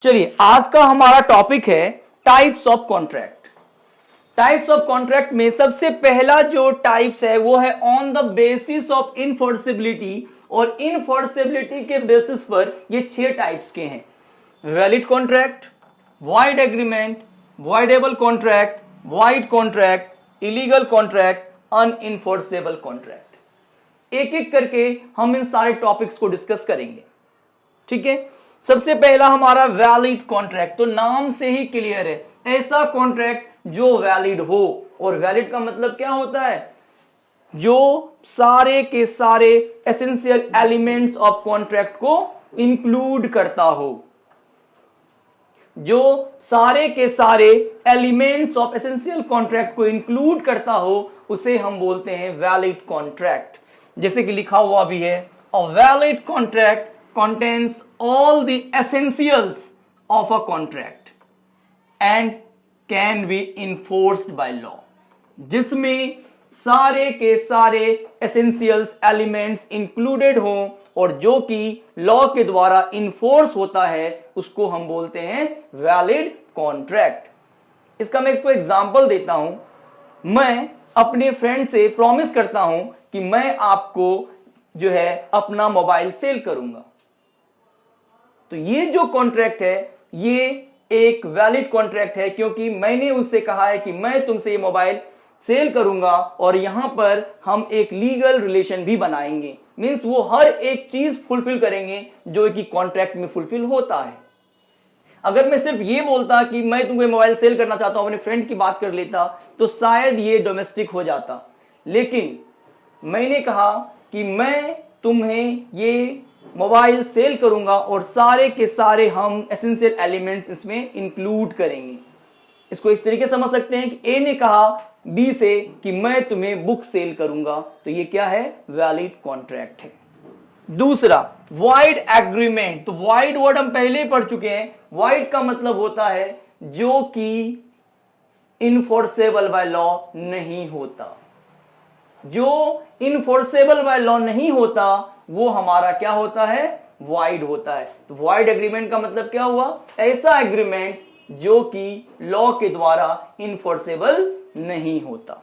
चलिए आज का हमारा टॉपिक है types of contract. Types of contract में सबसे पहला जो टाइप्स है वो है ऑन द बेसिस ऑफ इनफोर्सिबिलिटी, और इनफोर्सिबिलिटी के बेसिस पर ये 6 टाइप्स के हैं। Valid contract, void agreement, voidable contract, void contract, illegal contract, unenforceable contract. एक एक करके हम इन सारे टॉपिक्स को डिस्कस करेंगे। ठीक है, सबसे पहला हमारा वैलिड कॉन्ट्रैक्ट। तो नाम से ही क्लियर है, ऐसा कॉन्ट्रैक्ट जो वैलिड हो। और वैलिड का मतलब क्या होता है? जो सारे के सारे एसेंशियल एलिमेंट्स ऑफ कॉन्ट्रैक्ट को इंक्लूड करता हो। जो सारे के सारे एलिमेंट्स ऑफ एसेंशियल कॉन्ट्रैक्ट को इंक्लूड करता हो उसे हम बोलते हैं वैलिड कॉन्ट्रैक्ट। जैसे कि लिखा हुआ भी है, a valid contract contains all the essentials of a contract and can be enforced by law। जिसमें सारे के सारे essentials elements included हों और जो कि लॉ के द्वारा इन्फोर्स होता है उसको हम बोलते हैं वैलिड कॉन्ट्रैक्ट। इसका मैं एक एग्जांपल देता हूं। मैं अपने फ्रेंड से प्रॉमिस करता हूं कि मैं आपको जो है अपना मोबाइल सेल करूंगा। तो ये जो कॉन्ट्रैक्ट है ये एक वैलिड कॉन्ट्रैक्ट है, क्योंकि मैंने उससे कहा है कि मैं तुमसे ये मोबाइल सेल करूंगा और यहां पर हम एक लीगल रिलेशन भी बनाएंगे। मींस वो हर एक चीज फुलफिल करेंगे जो कि कॉन्ट्रैक्ट में फुलफिल होता है। अगर मैं सिर्फ ये बोलता कि मैं तुमको मोबाइल सेल करना चाहता हूं, अपने फ्रेंड की बात कर लेता, तो शायद ये डोमेस्टिक हो जाता। लेकिन मैंने कहा कि मैं तुम्हें ये मोबाइल सेल करूंगा और सारे के सारे हम एसेंशियल एलिमेंट्स इसमें इंक्लूड करेंगे। इसको इस तरीके समझ सकते हैं कि ए ने कहा बी से कि मैं तुम्हें बुक सेल करूंगा, तो ये क्या है? वैलिड कॉन्ट्रैक्ट है। दूसरा वॉइड एग्रीमेंट। तो वॉइड वर्ड हम पहले ही पढ़ चुके हैं। वॉइड का मतलब होता है जो कि इनफोर्सेबल बाय लॉ नहीं होता। जो इनफोर्सेबल बाय लॉ नहीं होता वो हमारा क्या होता है? वॉइड होता है। तो वॉइड एग्रीमेंट का मतलब क्या हुआ? ऐसा एग्रीमेंट जो कि लॉ के द्वारा इनफोर्सेबल नहीं होता।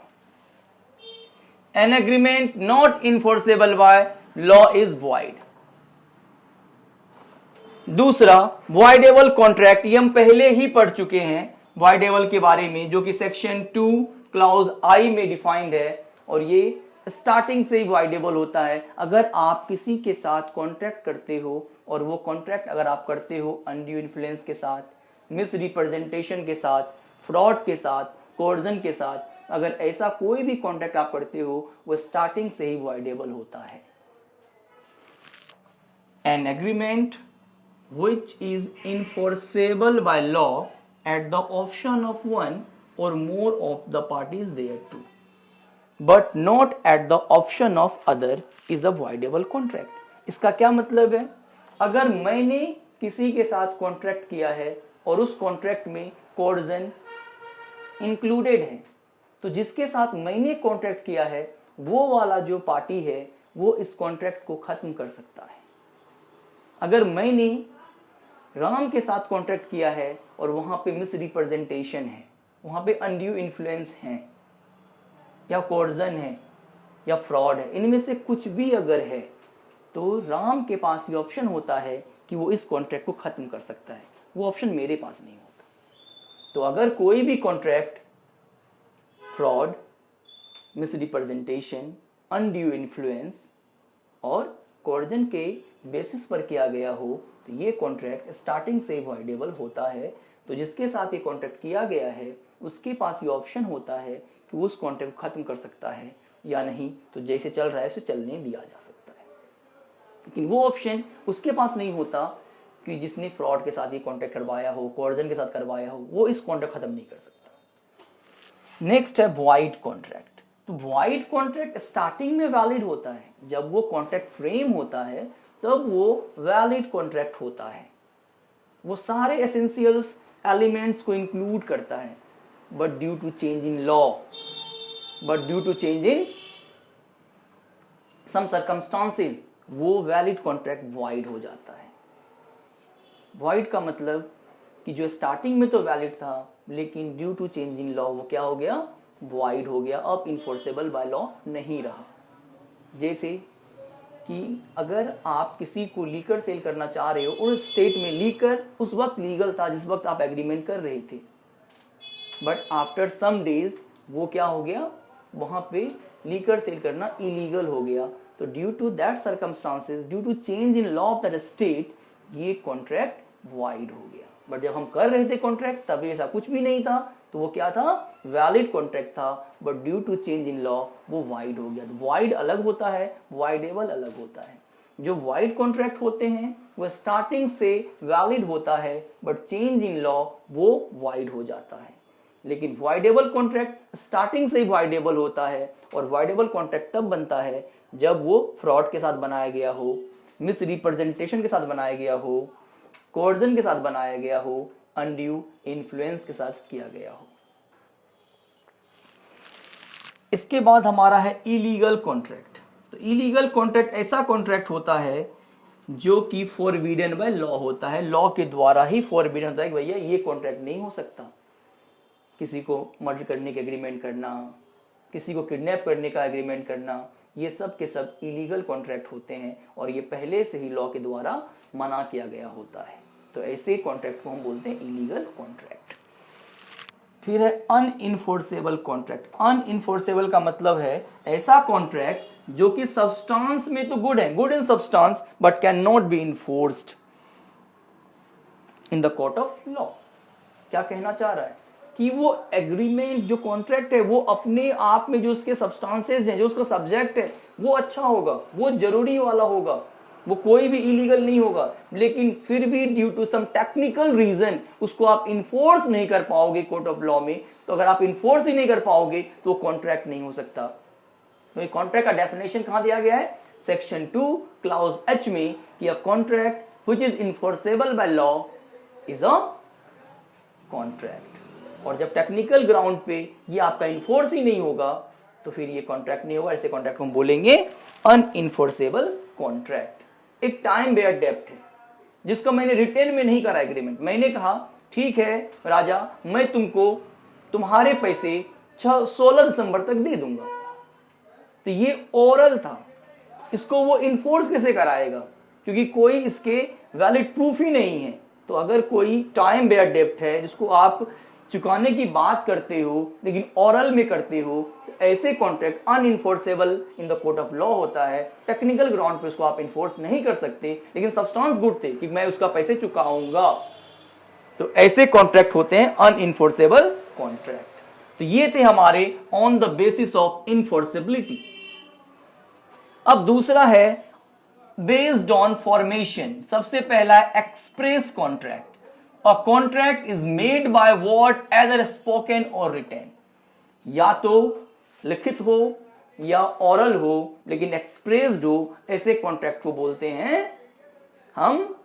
An agreement not enforceable by law is void. दूसरा वॉइडेबल कॉन्ट्रैक्ट, ये हम पहले ही पढ़ चुके हैं वॉइडेबल के बारे में, जो कि सेक्शन 2 क्लॉज आई में डिफाइंड है, और ये स्टार्टिंग से ही वॉइडेबल होता है। अगर आप किसी के साथ कॉन्ट्रैक्ट करते हो और वो कॉन्ट्रैक्ट अगर आप करते हो अनड्यू इन्फ्लुएंस के साथ, मिस रिप्रेजेंटेशन के साथ, फ्रॉड के साथ, कोर्जन के साथ, अगर ऐसा कोई भी कॉन्ट्रैक्ट आप करते हो वो स्टार्टिंग से ही वॉइडेबल होता है। An agreement which is enforceable by law at the option of one or more of the parties thereto, but not at the option of other is a voidable contract। इसका क्या मतलब है? अगर मैंने किसी के साथ कॉन्ट्रैक्ट किया है और उस कॉन्ट्रैक्ट में कोर्जन इंक्लूडेड है, तो जिसके साथ मैंने कॉन्ट्रैक्ट किया है वो वाला जो पार्टी है वो इस कॉन्ट्रैक्ट को खत्म कर सकता है। अगर मैंने राम के साथ कॉन्ट्रैक्ट किया है और वहां पे मिस रिप्रेजेंटेशन है, वहां पे अनड्यू इन्फ्लुएंस है या कोर्जन है या फ्रॉड है, इनमें से कुछ भी अगर है, तो राम के पास ये ऑप्शन होता है कि वो इस कॉन्ट्रैक्ट को खत्म कर सकता है। वो ऑप्शन मेरे पास नहीं होता। तो अगर कोई भी contract fraud, miss representation, undue influence और कोर्जन के बेसिस पर किया गया हो, तो ये कॉन्ट्रैक्ट स्टार्टिंग से वॉइडेबल होता है। तो जिसके साथ ये कॉन्ट्रैक्ट किया गया है उसके पास ये ऑप्शन होता है कि वो उस कॉन्ट्रैक्ट को खत्म कर सकता है या नहीं, तो जैसे चल रहा है उसे चलने दिया जा सकता है। लेकिन वो ऑप्शन उसके पास नहीं होता कि जिसने फ्रॉड के साथ ये कॉन्ट्रैक्ट करवाया हो, कोर्जन के साथ करवाया हो, वो इस कॉन्ट्रैक्ट खत्म नहीं कर सकता। नेक्स्ट है वॉइड कॉन्ट्रैक्ट। तो वॉइड कॉन्ट्रैक्ट स्टार्टिंग में वैलिड होता है। जब वो कॉन्ट्रैक्ट फ्रेम होता है तब वो वैलिड कॉन्ट्रैक्ट होता है। वो सारे एसेंशियल्स एलिमेंट्स को इंक्लूड करता है, but due to change in law, but due to change in some circumstances वो वैलिड कॉन्ट्रैक्ट वॉइड हो जाता है। वॉइड का मतलब कि जो स्टार्टिंग में तो वैलिड था लेकिन due to change in law वो क्या हो गया, वॉइड हो गया, अब इन्फोर्सेबल बाय लॉ नहीं रहा। जैसे कि अगर आप किसी को लीकर सेल करना चाह रहे हो और स्टेट में लीकर उस वक्त लीगल था जिस वक्त आप एग्रीमेंट कर रहे थे, बट आफ्टर सम डेज वो क्या हो गया, वहां पे लीकर सेल करना इलीगल हो गया। तो due to that circumstances, due to change in law of that state, ये कॉन्ट्रैक्ट वॉइड हो गया। बट जब हम कर रहे थे कॉन्ट्रैक्ट तब ऐसा कुछ भी नहीं था, तो वो क्या था, वैलिड कॉन्ट्रैक्ट था, but due to change in law वो वाइड हो गया। तो वाइड अलग होता है, वाइडेबल अलग होता है। जो वाइड कॉन्ट्रैक्ट होते हैं वो स्टार्टिंग से वैलिड होता है, बट चेंज इन लॉ वो वाइड हो जाता है। लेकिन वाइडेबल कॉन्ट्रैक्ट स्टार्टिंग से ही वाइडेबल होता है, और वाइडेबल कॉन्ट्रैक्ट तब बनता है जब वो फ्रॉड के साथ बनाया गया हो, मिस रिप्रेजेंटेशन के साथ बनाया गया हो, कोर्जन के साथ बनाया गया हो, अनड्यू इन्फ्लुएंस के साथ किया गया हो। इसके बाद हमारा है इलीगल कॉन्ट्रैक्ट। तो इलीगल कॉन्ट्रैक्ट ऐसा कॉन्ट्रैक्ट होता है जो कि फॉरबिडन बाय लॉ होता है, लॉ के द्वारा ही फॉरबिडन होता है कि भैया ये कॉन्ट्रैक्ट नहीं हो सकता। किसी को मर्डर करने के एग्रीमेंट करना, किसी को किडनैप करने का एग्रीमेंट करना, ये सब के सब इलीगल कॉन्ट्रैक्ट होते हैं, और ये पहले से ही लॉ के द्वारा मना किया गया होता है। तो ऐसे कॉन्ट्रैक्ट को हम बोलते हैं इलीगल कॉन्ट्रैक्ट। फिर है अनइन्फोर्सेबल कॉन्ट्रैक्ट। अनइन्फोर्सेबल का मतलब है ऐसा कॉन्ट्रैक्ट जो कि सब्सटेंस में तो गुड है, good in substance, but can not be enforced in the court of law. क्या कहना चाह रहा है कि वो एग्रीमेंट जो कॉन्ट्रैक्ट है वो अपने आप में जो उसके सब्सटेंसेस हैं, जो उसका सब्जेक्ट है वो अच्छा होगा, वो जरूरी वाला होगा, वो कोई भी इलीगल नहीं होगा, लेकिन फिर भी due to some technical reason उसको आप इन्फोर्स नहीं कर पाओगे कोर्ट ऑफ लॉ में। तो अगर आप इन्फोर्स ही नहीं कर पाओगे तो कॉन्ट्रैक्ट नहीं हो सकता। तो ये कॉन्ट्रैक्ट का डेफिनेशन कहां दिया गया है, सेक्शन 2 क्लाउज H में, कि अ contract which is enforceable by law is a contract. और जब टेक्निकल ग्राउंड पे ये आपका इन्फोर्स ही नहीं होगा तो फिर ये कॉन्ट्रैक्ट नहीं होगा। ऐसे कॉन्ट्रैक्ट को हम बोलेंगे अनइन्फोर्सेबल कॉन्ट्रैक्ट। एक टाइम बेयर डेब्ट है जिसको मैंने रिटेन में नहीं करा एग्रीमेंट। मैंने कहा ठीक है राजा, मैं तुमको तुम्हारे पैसे 16 दिसंबर तक दे दूंगा, तो ये ओरल था, इसको वो इन्फोर्स कैसे कराएगा, क्योंकि कोई इसके वैलिड प्रूफ ही नहीं है। तो अगर कोई टाइम बेयर डेब्ट है जिसको आप चुकाने की बात करते हो लेकिन ओरल में करते हो, तो ऐसे contract unenforceable in the court of law होता है। टेक्निकल ग्राउंड पे उसको आप इन्फोर्स नहीं कर सकते, लेकिन सब्सटेंस गुड थे कि मैं उसका पैसे चुकाऊंगा, तो ऐसे कॉन्ट्रैक्ट होते हैं अनइन्फोर्सेबल कॉन्ट्रैक्ट। तो ये थे हमारे ऑन द बेसिस ऑफ इन्फोर्सेबिलिटी। अब दूसरा है बेस्ड ऑन फॉर्मेशन। सबसे पहला है express contract. A contract is made by what, either spoken or written, या तो लिखित हो या ओरल हो लेकिन एक्सप्रेस्ड हो, ऐसे कॉन्ट्रैक्ट को बोलते हैं हम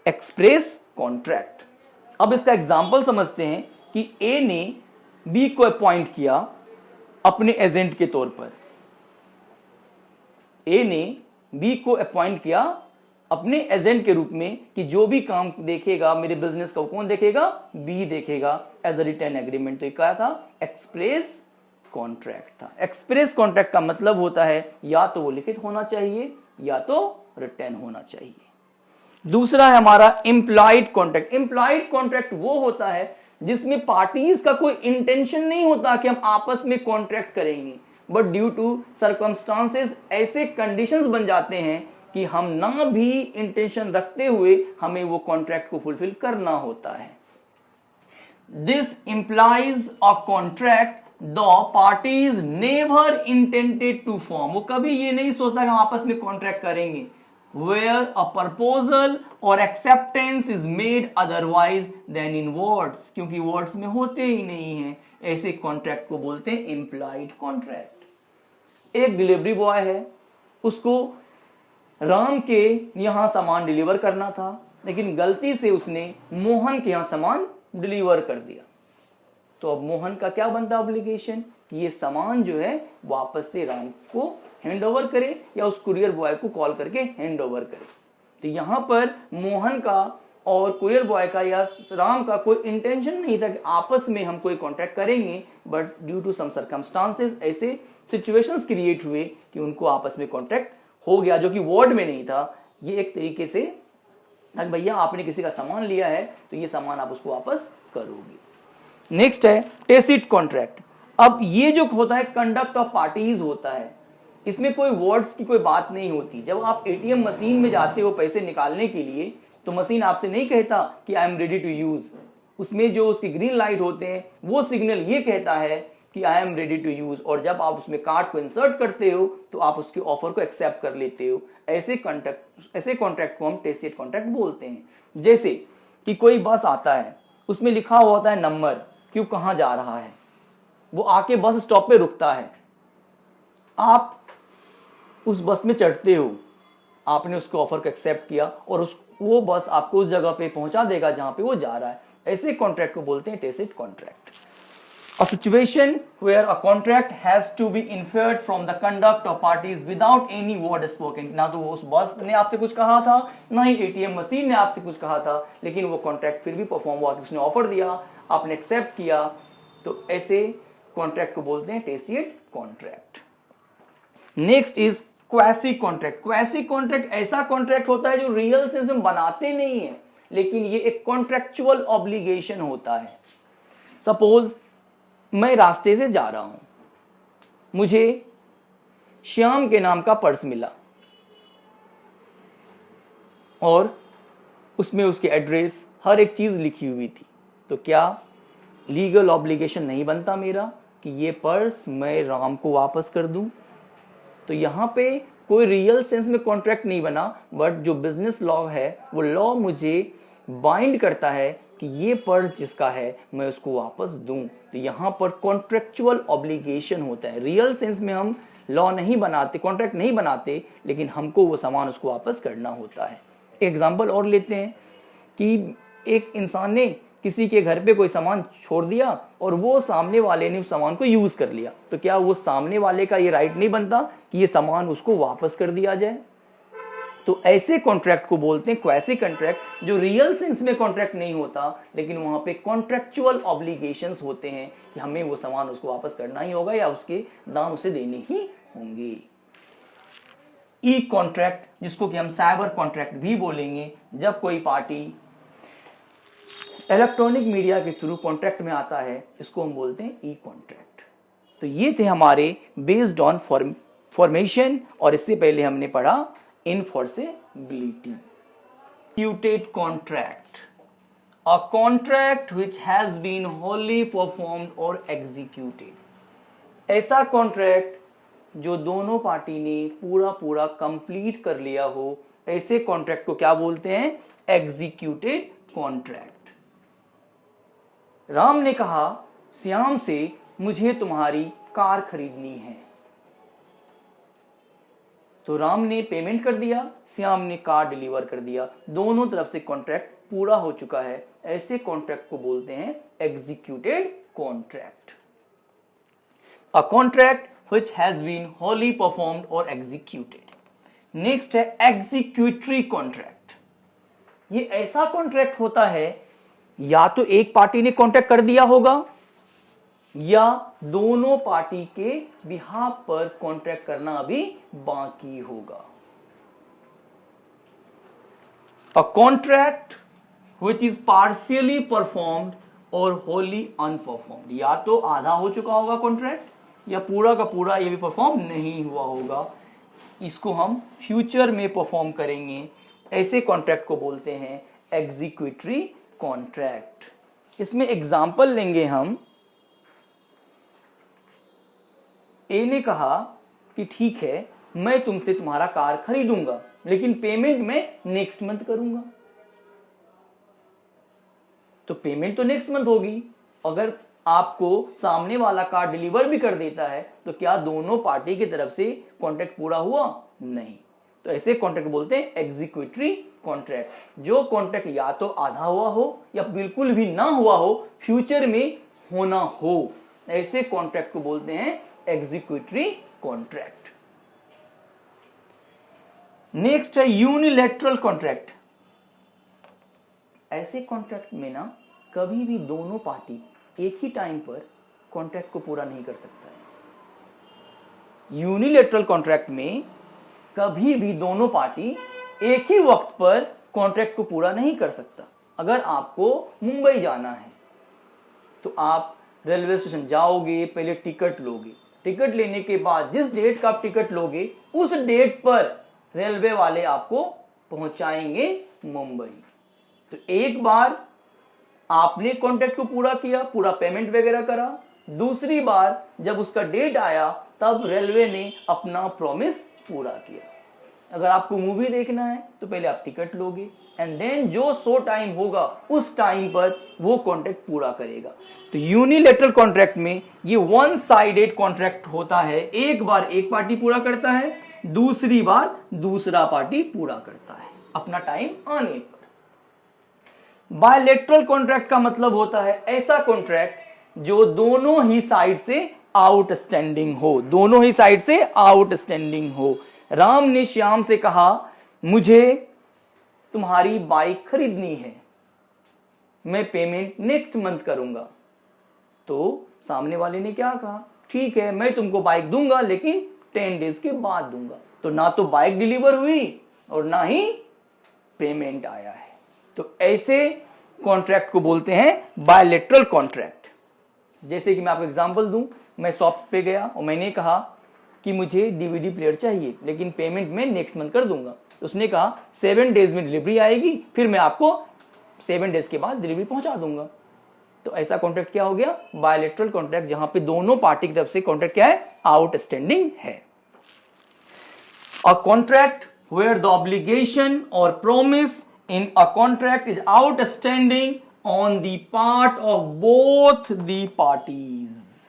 एक्सप्रेस कॉन्ट्रैक्ट। अब इसका एग्जांपल समझते हैं कि ए ने बी को अपॉइंट किया अपने एजेंट के तौर पर। ए ने बी को अपॉइंट किया अपने एजेंट के रूप में कि जो भी काम देखेगा मेरे बिजनेस का, कौन देखेगा, बी देखेगा, एज अ रिटर्न एग्रीमेंट। तो क्या था, एक्सप्रेस कॉन्ट्रैक्ट था। एक्सप्रेस कॉन्ट्रैक्ट का मतलब होता है या तो वो लिखित होना चाहिए या तो रिटर्न होना चाहिए। दूसरा है हमारा इंप्लॉइड कॉन्ट्रैक्ट। इंप्लॉइड कॉन्ट्रैक्ट वो होता है जिसमें पार्टीज का कोई इंटेंशन नहीं होता कि हम आपस में कॉन्ट्रैक्ट करेंगे, बट ड्यू टू सर्कमस्टांसेस ऐसे कंडीशंस बन जाते हैं कि हम ना भी इंटेंशन रखते हुए हमें वो कॉन्ट्रैक्ट को फुलफिल करना होता है। This implies a contract the parties never intended to form. वो कभी ये नहीं सोचता कि हम आपस में कॉन्ट्रैक्ट करेंगे। वेयर अ प्रपोजल और acceptance is made otherwise than in words, क्योंकि वर्ड्स में होते ही नहीं है, ऐसे कॉन्ट्रैक्ट को बोलते हैं इंप्लाइड कॉन्ट्रैक्ट। एक डिलीवरी बॉय है, उसको राम के यहां सामान डिलीवर करना था, लेकिन गलती से उसने मोहन के यहां सामान डिलीवर कर दिया। तो अब मोहन का क्या बनता ऑब्लिगेशन कि ये सामान जो है वापस से राम को हैंड ओवर करे या उस कुरियर बॉय को कॉल करके हैंड ओवर करे। तो यहां पर मोहन का और कुरियर बॉय का या राम का कोई इंटेंशन नहीं था कि आपस में हम कोई कॉन्ट्रैक्ट करेंगे, but due to some circumstances ऐसे सिचुएशंस क्रिएट हुए कि उनको आपस में कॉन्ट्रैक्ट हो गया, जो कि वर्ड में नहीं था। ये एक तरीके से भैया आपने किसी का सामान लिया है तो ये सामान आप उसको वापस करोगे। नेक्स्ट है टेसिट कॉन्ट्रैक्ट। अब ये जो होता है कंडक्ट ऑफ पार्टीज होता है, इसमें कोई वर्ड्स की कोई बात नहीं होती। जब आप एटीएम मशीन में जाते हो पैसे निकालने के लिए तो मशीन आपसे नहीं कहता कि I am ready to use, उसमें जो उसके ग्रीन लाइट होते हैं वो सिग्नल ये कहता है कि I am ready to use, और जब आप उसमें कार्ड को इंसर्ट करते हो तो आप उसके ऑफर को एक्सेप्ट कर लेते हो। ऐसे कॉन्ट्रैक्ट को हम टेसिट कॉन्ट्रैक्ट बोलते हैं। जैसे कि कोई बस आता है, उसमें लिखा हुआ होता है नंबर कि वो कहाँ जा रहा है, वो आके बस स्टॉप पे रुकता है, आप उस बस में चढ़ते हो, आपने उसके ऑफर को एक्सेप्ट किया और वो बस आपको उस जगह पे पहुंचा देगा जहां पे वो जा रहा है। ऐसे कॉन्ट्रैक्ट को बोलते हैं tacit contract. A situation where a contract has to be inferred from the conduct of parties without any word spoken। ना तो उस बस ने आपसे कुछ कहा था, ना ही एटीएम मशीन ने आपसे कुछ कहा था, लेकिन वो कॉन्ट्रैक्ट फिर भी परफॉर्म हुआ, उसने ऑफर दिया, आपने एक्सेप्ट किया, तो ऐसे कॉन्ट्रैक्ट को बोलते हैं tacit contract. Next is quasi contract. Quasi contract ऐसा कॉन्ट्रैक्ट होता है जो रियल सेंस में बनाते नहीं है, लेकिन ये एक कॉन्ट्रैक्चुअल ऑब्लिगेशन होता है। सपोज मैं रास्ते से जा रहा हूं, मुझे श्याम के नाम का पर्स मिला और उसमें उसके एड्रेस हर एक चीज लिखी हुई थी, तो क्या लीगल ऑब्लिगेशन नहीं बनता मेरा कि ये पर्स मैं राम को वापस कर दूं? तो यहां पे कोई रियल सेंस में कॉन्ट्रैक्ट नहीं बना, बट जो बिजनेस लॉ है वो लॉ मुझे बाइंड करता है कि ये पर्स जिसका है मैं उसको वापस दूं। तो यहां पर कॉन्ट्रैक्चुअल ऑब्लिगेशन होता है। रियल सेंस में हम लॉ नहीं बनाते, कॉन्ट्रैक्ट नहीं बनाते, लेकिन हमको वो सामान उसको वापस करना होता है। एग्जाम्पल और लेते हैं कि एक इंसान ने किसी के घर पे कोई सामान छोड़ दिया और वो सामने वाले ने उस सामान को यूज कर लिया, तो क्या वो सामने वाले का ये राइट नहीं बनता कि ये सामान उसको वापस कर दिया जाए? तो ऐसे कॉन्ट्रैक्ट को बोलते हैं क्वासी कॉन्ट्रैक्ट, जो रियल सेंस में कॉन्ट्रैक्ट नहीं होता, लेकिन वहां पे कॉन्ट्रैक्चुअल ऑब्लिगेशंस होते हैं कि हमें वो सामान उसको वापस करना ही होगा या उसके दाम उसे देने ही होंगे। ई कॉन्ट्रैक्ट, जिसको कि हम साइबर कॉन्ट्रैक्ट भी बोलेंगे, जब कोई पार्टी इलेक्ट्रॉनिक मीडिया के थ्रू कॉन्ट्रैक्ट में आता है, इसको हम बोलते हैं ई कॉन्ट्रैक्ट। तो ये थे हमारे बेस्ड ऑन फॉर्मेशन, और इससे पहले हमने पढ़ा enforceability। Executed contract, a contract which has been wholly performed or executed। ऐसा कॉन्ट्रैक्ट जो दोनों पार्टी ने पूरा कंप्लीट कर लिया हो, ऐसे कॉन्ट्रैक्ट को क्या बोलते हैं? Executed contract. राम ने कहा श्याम से मुझे तुम्हारी कार खरीदनी है, तो राम ने पेमेंट कर दिया, श्याम ने कार डिलीवर कर दिया, दोनों तरफ से कॉन्ट्रैक्ट पूरा हो चुका है। ऐसे कॉन्ट्रैक्ट को बोलते हैं executed contract. A contract which has been wholly performed और एग्जीक्यूटेड। नेक्स्ट है एग्जीक्यूटरी कॉन्ट्रैक्ट। ये ऐसा कॉन्ट्रैक्ट होता है, या तो एक पार्टी ने कॉन्ट्रैक्ट कर दिया होगा या दोनों पार्टी के बिहाफ पर कॉन्ट्रैक्ट करना अभी बाकी होगा। अ contract which is partially performed और होली अनपरफॉर्म्ड, या तो आधा हो चुका होगा कॉन्ट्रैक्ट या पूरा का पूरा ये भी परफॉर्म नहीं हुआ होगा, इसको हम फ्यूचर में परफॉर्म करेंगे। ऐसे कॉन्ट्रैक्ट को बोलते हैं एग्जीक्यूटरी कॉन्ट्रैक्ट। इसमें एग्जांपल लेंगे हम। ए ने कहा कि ठीक है मैं तुमसे तुम्हारा कार खरीदूंगा, लेकिन पेमेंट मैं नेक्स्ट मंथ करूंगा। तो पेमेंट तो नेक्स्ट मंथ होगी। अगर आपको सामने वाला कार डिलीवर भी कर देता है तो क्या दोनों पार्टी की तरफ से कॉन्ट्रैक्ट पूरा हुआ? नहीं। तो ऐसे कॉन्ट्रैक्ट बोलते हैं एग्जीक्यूटरी कॉन्ट्रैक्ट। जो कॉन्ट्रैक्ट या तो आधा हुआ हो या बिल्कुल भी ना हुआ हो, फ्यूचर में होना हो, ऐसे कॉन्ट्रैक्ट को बोलते हैं एग्जीक्यूटरी कॉन्ट्रैक्ट। नेक्स्ट है यूनिलैटरल कॉन्ट्रैक्ट। ऐसे कॉन्ट्रैक्ट में ना कभी भी दोनों पार्टी एक ही टाइम पर कॉन्ट्रैक्ट को पूरा नहीं कर सकता है। यूनिलैटरल कॉन्ट्रैक्ट में कभी भी दोनों पार्टी एक ही वक्त पर कॉन्ट्रैक्ट को पूरा नहीं कर सकता। अगर आपको मुंबई जाना है तो आप रेलवे स्टेशन जाओगे, पहले टिकट लोगे, टिकट लेने के बाद जिस डेट का आप टिकट लोगे उस डेट पर रेलवे वाले आपको पहुंचाएंगे मुंबई। तो एक बार आपने कॉन्ट्रैक्ट को पूरा किया, पूरा पेमेंट वगैरह करा, दूसरी बार जब उसका डेट आया तब रेलवे ने अपना प्रॉमिस पूरा किया। अगर आपको मूवी देखना है तो पहले आप टिकट लोगे एंड देन जो शो टाइम होगा उस टाइम पर वो कॉन्ट्रैक्ट पूरा करेगा। तो यूनिलैटरल कॉन्ट्रैक्ट में ये वन साइडेड कॉन्ट्रैक्ट होता है, एक बार एक पार्टी पूरा करता है, दूसरी बार दूसरा पार्टी पूरा करता है अपना टाइम आने पर। बायलैटरल कॉन्ट्रैक्ट का मतलब होता है ऐसा कॉन्ट्रैक्ट जो दोनों ही साइड से आउटस्टैंडिंग हो, दोनों ही साइड से आउटस्टैंडिंग हो। राम ने श्याम से कहा मुझे तुम्हारी बाइक खरीदनी है, मैं पेमेंट नेक्स्ट मंथ करूंगा। तो सामने वाले ने क्या कहा, ठीक है मैं तुमको बाइक दूंगा लेकिन 10 डेज के बाद दूंगा। तो ना तो बाइक डिलीवर हुई और ना ही पेमेंट आया है। तो ऐसे कॉन्ट्रैक्ट को बोलते हैं बायलैटरल कॉन्ट्रैक्ट। जैसे कि मैं आपको एग्जांपल दूं, मैं शॉप पे गया और मैंने कहा कि मुझे डीवीडी प्लेयर चाहिए लेकिन पेमेंट मैं नेक्स्ट मंथ कर दूंगा। तो उसने कहा 7 डेज में डिलीवरी आएगी, फिर मैं आपको 7 डेज के बाद डिलीवरी पहुंचा दूंगा। तो ऐसा कॉन्ट्रैक्ट क्या हो गया, बायलैटरल कॉन्ट्रैक्ट, जहां पे दोनों पार्टी की तरफ से कॉन्ट्रैक्ट क्या है, आउटस्टैंडिंग है। A contract where the obligation और promise in a contract is outstanding on the part of both the parties।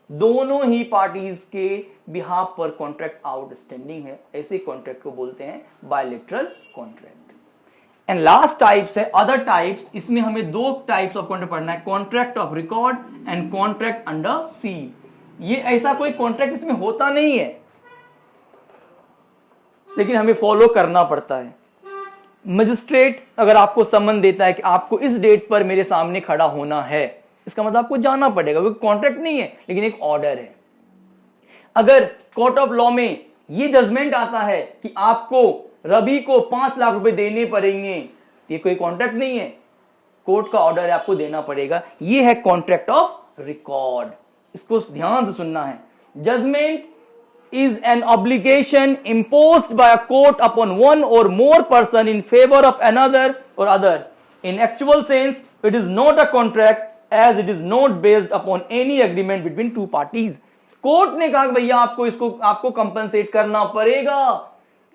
दोनों ही पार्टीज के बिहाफ पर कॉन्ट्रैक्ट आउटस्टैंडिंग है, ऐसे कॉन्ट्रैक्ट को बोलते हैं bilateral contract. And last types है अदर टाइप्स। इसमें हमें दो टाइप्स ऑफ कॉन्ट्रैक्ट पढ़ना है, contract of record and contract under seal. ये ऐसा कोई कॉन्ट्रैक्ट इसमें होता नहीं है लेकिन हमें फॉलो करना पड़ता है। मजिस्ट्रेट अगर आपको समन देता है कि आपको इस डेट पर मेरे सामने खड़ा होना है, इसका मतलब आपको जाना पड़ेगा, क्योंकि कॉन्ट्रैक्ट नहीं है लेकिन एक ऑर्डर है। अगर कोर्ट ऑफ लॉ में ये जजमेंट आता है कि आपको रवि को 5 लाख रुपए देने पड़ेंगे, ये कोई कॉन्ट्रैक्ट नहीं है, कोर्ट का ऑर्डर है, आपको देना पड़ेगा। ये है कॉन्ट्रैक्ट ऑफ रिकॉर्ड, इसको ध्यान से सुनना है। Judgement is an obligation imposed by a court upon one or more person in favor of another or other. In actual sense, it is not a contract as it is not based upon any agreement between two parties. Court ने कहा भैया आपको compensate करना पड़ेगा,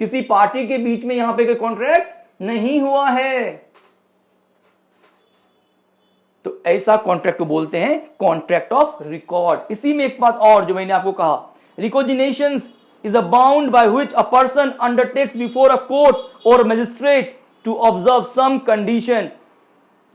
किसी party के बीच में यहां पे कोई कॉन्ट्रैक्ट नहीं हुआ है। तो ऐसा कॉन्ट्रैक्ट को बोलते हैं कॉन्ट्रैक्ट ऑफ रिकॉर्ड। इसी में एक बात और जो मैंने आपको कहा, recognitions is a bound by which a person undertakes before a court or magistrate to observe some condition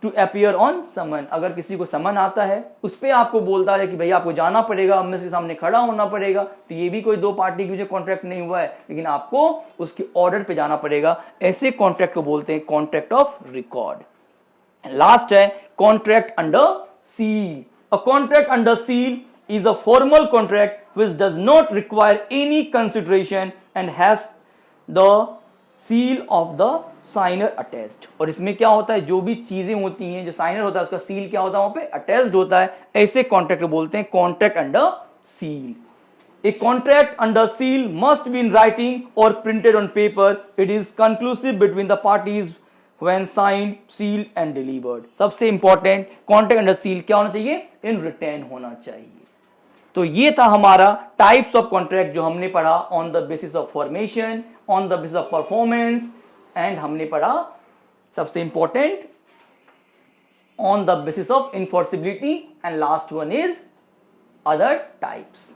to appear on summon। अगर किसी को समन आता है उस पे आपको बोलता है कि भैया आपको जाना पड़ेगा, हमें से सामने खड़ा होना पड़ेगा, तो ये भी कोई दो पार्टी के बीच कॉन्ट्रैक्ट नहीं हुआ है लेकिन आपको उसके ऑर्डर पे जाना पड़ेगा। ऐसे कॉन्ट्रैक्ट को बोलते हैं कॉन्ट्रैक्ट ऑफ रिकॉर्ड। लास्ट है contract under seal. A contract under seal is a formal contract which does not require any consideration and has the seal of the signer attached। और इसमें क्या होता है, जो भी चीजें होती हैं, जो साइनर होता है उसका सील क्या होता है, वहां पे अटैच्ड होता है। ऐसे कॉन्ट्रैक्ट बोलते हैं contract under seal. A contract under seal must be in writing और printed on paper. It is conclusive between the parties when signed, sealed and delivered। सबसे इंपॉर्टेंट कॉन्ट्रैक्ट अंडर सील क्या होना चाहिए, इन रिटर्न होना चाहिए। तो ये था हमारा टाइप्स ऑफ कॉन्ट्रैक्ट जो हमने पढ़ा on the basis of formation, on the basis of performance, and हमने पढ़ा सबसे important on the basis of enforceability, and last one is other types.